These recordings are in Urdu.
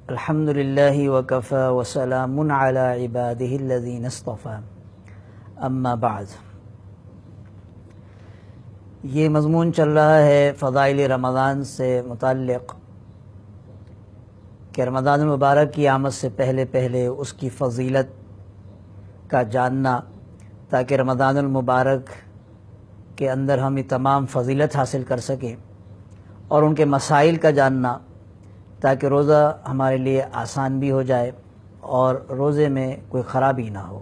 الحمد للہ وکفى وسلام علی عبادہ الذین اصطفى اما بعد۔ یہ مضمون چل رہا ہے فضائل رمضان سے متعلق کہ رمضان المبارک کی آمد سے پہلے اس کی فضیلت کا جاننا، تاکہ رمضان المبارک کے اندر ہم یہ تمام فضیلت حاصل کر سکیں، اور ان کے مسائل کا جاننا تاکہ روزہ ہمارے لیے آسان بھی ہو جائے اور روزے میں کوئی خرابی نہ ہو۔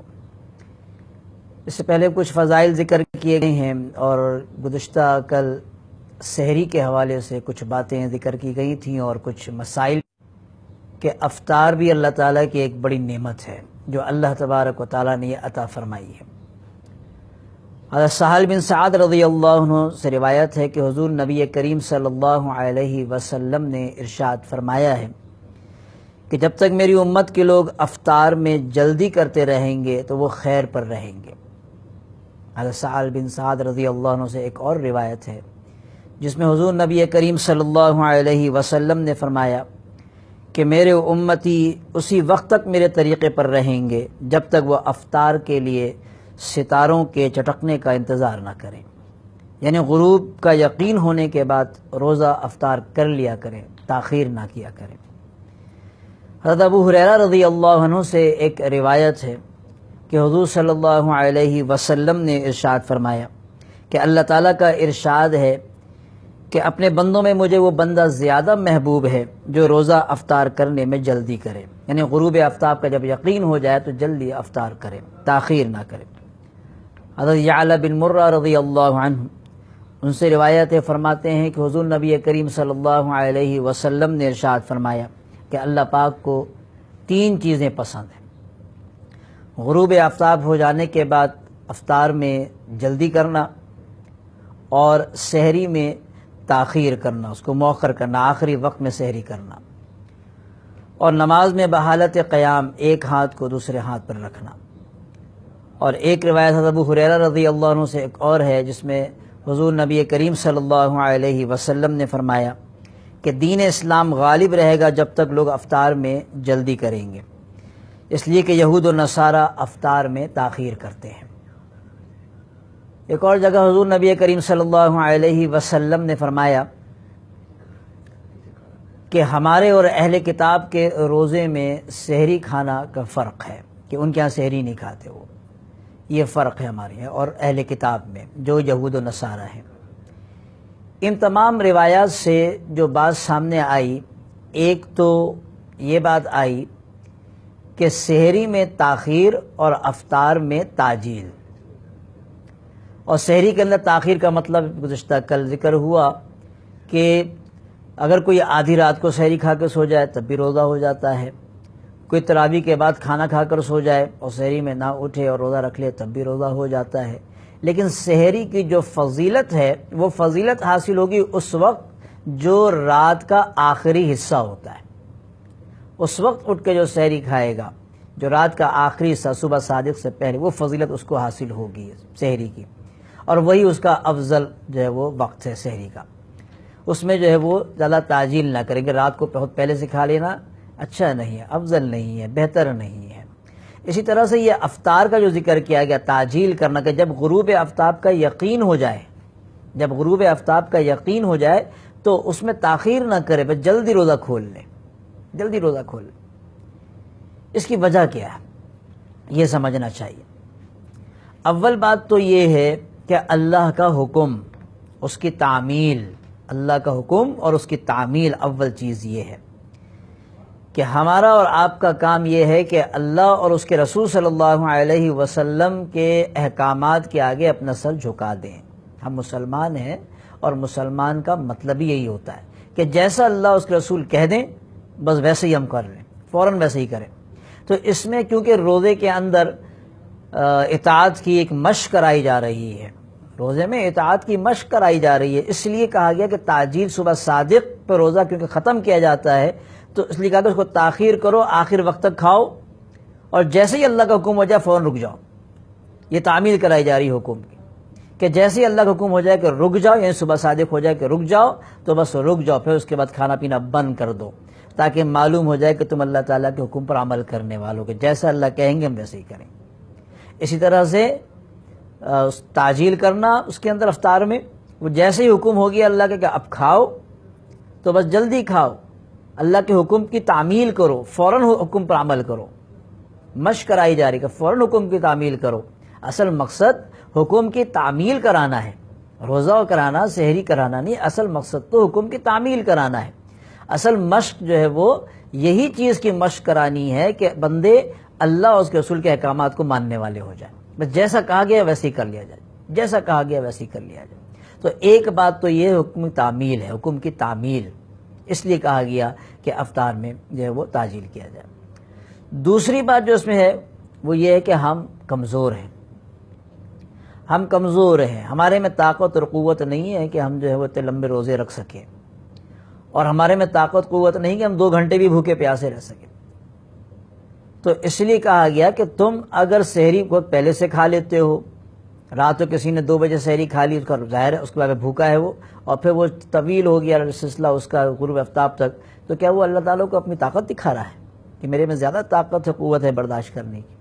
اس سے پہلے کچھ فضائل ذکر کیے گئے ہیں، اور گزشتہ کل سحری کے حوالے سے کچھ باتیں ذکر کی گئی تھیں اور کچھ مسائل کہ افطار بھی اللہ تعالیٰ کی ایک بڑی نعمت ہے جو اللہ تبارک و تعالیٰ نے یہ عطا فرمائی ہے۔ حضرت سہل بن سعد رضی اللہ عنہ سے روایت ہے کہ حضور نبی کریم صلی اللہ علیہ وسلم نے ارشاد فرمایا ہے کہ جب تک میری امت کے لوگ افطار میں جلدی کرتے رہیں گے تو وہ خیر پر رہیں گے۔ حضرت سہل بن سعد رضی اللہ عنہ سے ایک اور روایت ہے جس میں حضور نبی کریم صلی اللہ علیہ وسلم نے فرمایا کہ میرے امتی اسی وقت تک میرے طریقے پر رہیں گے جب تک وہ افطار کے لیے ستاروں کے چٹکنے کا انتظار نہ کریں، یعنی غروب کا یقین ہونے کے بعد روزہ افطار کر لیا کریں، تاخیر نہ کیا کریں۔ حضرت ابو ہریرہ رضی اللہ عنہ سے ایک روایت ہے کہ حضور صلی اللہ علیہ وسلم نے ارشاد فرمایا کہ اللہ تعالیٰ کا ارشاد ہے کہ اپنے بندوں میں مجھے وہ بندہ زیادہ محبوب ہے جو روزہ افطار کرنے میں جلدی کرے، یعنی غروب آفتاب کا جب یقین ہو جائے تو جلدی افطار کرے، تاخیر نہ کرے۔ حضرت یعلا بن مرہ رضی اللہ عنہ ان سے روایت ہے، فرماتے ہیں کہ حضور نبی کریم صلی اللہ علیہ وسلم نے ارشاد فرمایا کہ اللہ پاک کو 3 چیزیں پسند ہیں: غروب آفتاب ہو جانے کے بعد افطار میں جلدی کرنا، اور سحری میں تاخیر کرنا، اس کو مؤخر کرنا، آخری وقت میں سحری کرنا، اور نماز میں بحالت قیام ایک ہاتھ کو دوسرے ہاتھ پر رکھنا۔ اور ایک روایت حضرت ابو ہریرہ رضی اللہ عنہ سے ایک اور ہے جس میں حضور نبی کریم صلی اللہ علیہ وسلم نے فرمایا کہ دین اسلام غالب رہے گا جب تک لوگ افطار میں جلدی کریں گے، اس لیے کہ یہود و نصارہ افطار میں تاخیر کرتے ہیں۔ ایک اور جگہ حضور نبی کریم صلی اللہ علیہ وسلم نے فرمایا کہ ہمارے اور اہل کتاب کے روزے میں سحری کھانا کا فرق ہے کہ ان کے ہاں سحری نہیں کھاتے، وہ یہ فرق ہے ہمارے یہاں اور اہل کتاب میں جو یہود و نصارہ ہیں۔ ان تمام روایات سے جو بات سامنے آئی، ایک تو یہ بات آئی کہ سحری میں تاخیر اور افطار میں تاجیل، اور سحری کے اندر تاخیر کا مطلب گزشتہ کل ذکر ہوا کہ اگر کوئی آدھی رات کو سحری کھا کے سو جائے تب بھی روزہ ہو جاتا ہے، کوئی تراویح کے بعد کھانا کھا کر سو جائے اور سحری میں نہ اٹھے اور روزہ رکھ لے تب بھی روزہ ہو جاتا ہے۔ لیکن سحری کی جو فضیلت ہے وہ فضیلت حاصل ہوگی اس وقت جو رات کا آخری حصہ ہوتا ہے، اس وقت اٹھ کے جو سحری کھائے گا، جو رات کا آخری حصہ صبح صادق سے پہلے، وہ فضیلت اس کو حاصل ہوگی سحری کی، اور وہی اس کا افضل جو ہے وہ وقت ہے سحری کا۔ اس میں جو ہے وہ زیادہ تعجیل نہ کریں کہ رات کو بہت پہلے سے کھا لینا اچھا نہیں ہے، افضل نہیں ہے، بہتر نہیں ہے۔ اسی طرح سے یہ افطار کا جو ذکر کیا گیا، تعجیل کرنا، کہ جب غروب آفتاب کا یقین ہو جائے، جب غروب آفتاب کا یقین ہو جائے تو اس میں تاخیر نہ کرے، بس جلدی روزہ کھول لے، جلدی روزہ کھول لے۔ اس کی وجہ کیا ہے یہ سمجھنا چاہیے۔ اول بات تو یہ ہے کہ اللہ کا حکم، اس کی تعمیل، اللہ کا حکم اور اس کی تعمیل، اول چیز یہ ہے کہ ہمارا اور آپ کا کام یہ ہے کہ اللہ اور اس کے رسول صلی اللہ علیہ وسلم کے احکامات کے آگے اپنا سر جھکا دیں۔ ہم مسلمان ہیں اور مسلمان کا مطلب ہی یہی ہوتا ہے کہ جیسا اللہ اس کے رسول کہہ دیں بس ویسے ہی ہم کر لیں، فوراً ویسے ہی کریں۔ تو اس میں کیونکہ روزے کے اندر اطاعت کی ایک مشق کرائی جا رہی ہے، روزے میں اطاعت کی مشق کرائی جا رہی ہے، اس لیے کہا گیا کہ تاجیل صبح صادق پہ روزہ کیونکہ ختم کیا جاتا ہے تو اس لیے کہا کہ اس کو تاخیر کرو، آخر وقت تک کھاؤ، اور جیسے ہی اللہ کا حکم ہو جائے فوراً رک جاؤ۔ یہ تعمیل کرائی جا رہی ہے حکم کی کہ جیسے ہی اللہ کا حکم ہو جائے کہ رک جاؤ، یعنی صبح صادق ہو جائے کہ رک جاؤ تو بس رک جاؤ، پھر اس کے بعد کھانا پینا بند کر دو، تاکہ معلوم ہو جائے کہ تم اللہ تعالیٰ کے حکم پر عمل کرنے والوں کے، جیسا اللہ کہیں گے ہم ویسے ہی کریں۔ اسی طرح سے تعجیل کرنا اس کے اندر افطار میں، وہ جیسے ہی حکم ہو گیا اللہ کے کہ اب کھاؤ تو بس جلدی کھاؤ، اللہ کے حکم کی تعمیل کرو، فوراً حکم پر عمل کرو، مشق کرائی جا رہی کہ فوراً حکم کی تعمیل کرو۔ اصل مقصد حکم کی تعمیل کرانا ہے، روزہ کرانا، سحری کرانا نہیں، اصل مقصد تو حکم کی تعمیل کرانا ہے۔ اصل مشق جو ہے وہ یہی چیز کی مشق کرانی ہے کہ بندے اللہ اور اس کے رسول کے احکامات کو ماننے والے ہو جائیں، بس جیسا کہا گیا ویسے ہی کر لیا جائے، جیسا کہا گیا ویسے ہی کر لیا جائے۔ تو ایک بات تو یہ حکم تعمیل ہے، حکم کی تعمیل، اس لیے کہا گیا کہ افطار میں جو ہے وہ تعجیل کیا جائے۔ دوسری بات جو اس میں ہے وہ یہ ہے کہ ہم کمزور ہیں، ہم کمزور ہیں، ہمارے میں طاقت اور قوت نہیں ہے کہ ہم جو ہے وہ اتنے لمبے روزے رکھ سکیں، اور ہمارے میں طاقت قوت نہیں کہ ہم 2 گھنٹے بھی بھوکے پیاسے رہ سکیں۔ تو اس لیے کہا گیا کہ تم اگر سحری کو پہلے سے کھا لیتے ہو، رات کو کسی نے 2 بجے سحری کھا لی، اس کا ظاہر ہے اس کے بعد بھوکا ہے وہ، اور پھر وہ طویل ہو گیا سلسلہ اس کا غروب آفتاب تک، تو کیا وہ اللہ تعالیٰ کو اپنی طاقت دکھا رہا ہے کہ میرے میں زیادہ طاقت ہے، قوت ہے برداشت کرنے کی؟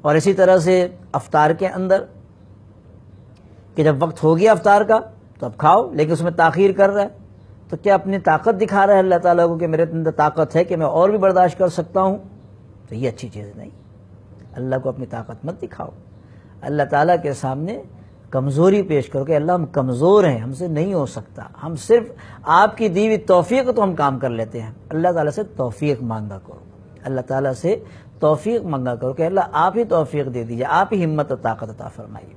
اور اسی طرح سے افطار کے اندر کہ جب وقت ہو گیا افطار کا تو اب کھاؤ، لیکن اس میں تاخیر کر رہا ہے، تو کیا اپنی طاقت دکھا رہا ہے اللہ تعالیٰ کو کہ میرے اندر طاقت ہے کہ میں اور بھی برداشت کر سکتا ہوں؟ تو یہ اچھی چیز نہیں، اللہ کو اپنی طاقت مت دکھاؤ، اللہ تعالیٰ کے سامنے کمزوری پیش کرو کہ اللہ ہم کمزور ہیں، ہم سے نہیں ہو سکتا، ہم صرف آپ کی دی ہوئی توفیق تو ہم کام کر لیتے ہیں۔ اللہ تعالیٰ سے توفیق مانگا کرو، اللہ تعالیٰ سے توفیق مانگا کرو کہ اللہ آپ ہی توفیق دے دیجیے، آپ ہی ہمت و طاقت عطا فرمائیے۔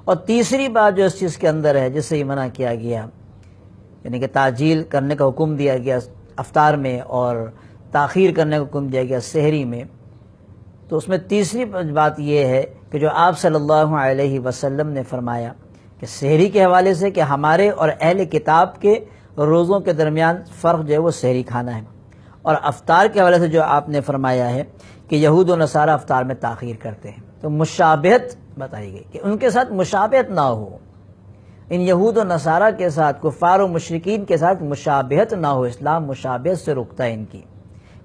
اور تیسری بات جو اس چیز کے اندر ہے جس سے یہ منع کیا گیا، یعنی کہ تعجیل کرنے کا حکم دیا گیا افطار میں اور تاخیر کرنے کا حکم دیا گیا سحری میں، تو اس میں تیسری بات یہ ہے کہ جو آپ صلی اللہ علیہ وسلم نے فرمایا کہ سحری کے حوالے سے کہ ہمارے اور اہل کتاب کے روزوں کے درمیان فرق جو ہے وہ سحری کھانا ہے، اور افطار کے حوالے سے جو آپ نے فرمایا ہے کہ یہود و نصارہ افطار میں تاخیر کرتے ہیں، تو مشابہت بتائی گئی کہ ان کے ساتھ مشابہت نہ ہو، ان یہود و نصارہ کے ساتھ، کفار و مشرکین کے ساتھ مشابہت نہ ہو۔ اسلام مشابہت سے روکتا ہے، ان کی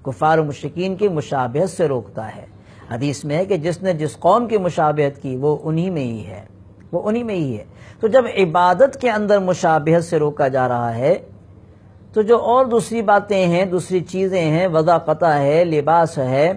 کفار و مشرکین کی مشابہت سے روکتا ہے۔ حدیث میں ہے کہ جس نے جس قوم کی مشابہت کی وہ انہی میں ہی ہے، وہ انہی میں ہی ہے۔ تو جب عبادت کے اندر مشابہت سے روکا جا رہا ہے تو جو اور دوسری باتیں ہیں، دوسری چیزیں ہیں، وضع قطع ہے، لباس ہے،